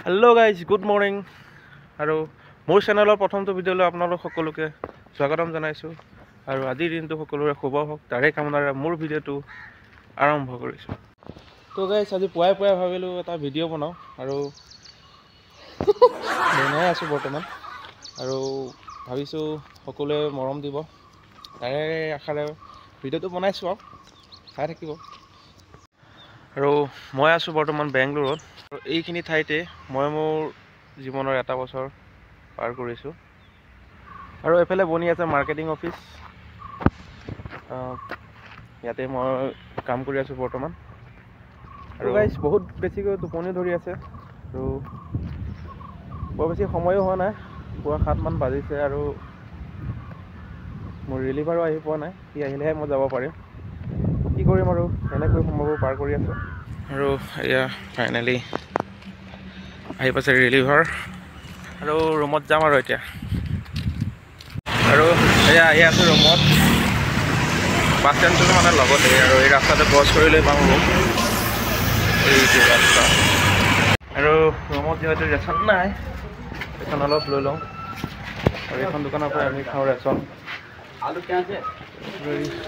Hello' guys, good morning. আৰু মোৰ চেনেলৰ প্ৰথমটো ভিডিঅ'লৈ আপোনালোক সকলোকে স্বাগতম জনাইছোঁ। আৰু আজিৰ দিনটো সকলোৰে শুভ হওক তাৰে কামনাৰে মোৰ ভিডিঅ'টো আৰম্ভ কৰিছোঁ। তো গাইজ, আজি পুৱাই ভাবিলোঁ এটা ভিডিঅ' বনাওঁ আৰু বনাই আছোঁ বৰ্তমান। আৰু ভাবিছোঁ সকলোৱে মৰম দিব, তাৰে আশাৰে ভিডিঅ'টো বনাইছোঁ আৰু চাই থাকিব। আৰু মই আছোঁ বৰ্তমান বেংগলোৰত। এইখিনি ঠাইতে মই মোৰ জীৱনৰ এটা বছৰ পাৰ কৰিছোঁ। আৰু এইফালে বনি আছে মাৰ্কেটিং অফিচ, ইয়াতে মই কাম কৰি আছোঁ বৰ্তমান। আৰু গাইজ, বহুত বেছিকৈ টোপনি ধৰি আছে আৰু বৰ বেছি সময়ো হোৱা নাই, পুৱা 7 মান বাজিছে। আৰু মোৰ ৰিলিভাৰো আহি পোৱা নাই, সি আহিলেহে মই যাব পাৰিম। কি কৰিম আৰু এনেকৈ সময়বোৰ পাৰ কৰি আছোঁ। আৰু এয়া ফাইনেলি আহি পাইছে ৰিলিভাৰ, আৰু ৰুমত যাম আৰু এতিয়া। আৰু এয়া আহি আছোঁ ৰুমত, বাছ ষ্টেণ্ডটো মানে লগতে, আৰু এই ৰাস্তাটো ক্ৰছ কৰিলৈ পাম ৰুম, এইটো ৰাস্তা। আৰু ৰুমত যিহেতু ৰেচন নাই, ৰেচন অলপ লৈ লওঁ। আৰু এইখন দোকানৰ পৰা আমি খাওঁ ৰেচন।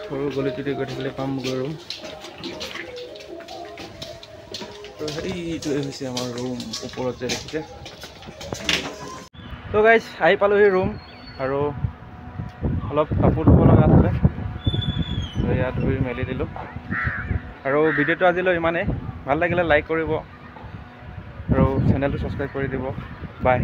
সৰু গলিটোতে গৈ থাকিলে পাম ৰুম। এইটোৱে হৈছে আমাৰ ৰুম, ওপৰত যে দেখিছে। তো গাইজ, আহি পালোহি ৰুম, আৰু অলপ কাপোৰ ধুব লগা আছিলে, ইয়াত ধুই মেলি দিলোঁ। আৰু ভিডিঅ'টো আজিলৈ ইমানেই। ভাল লাগিলে লাইক কৰিব আৰু চেনেলটো ছাবস্ক্ৰাইব কৰি দিব। বাই।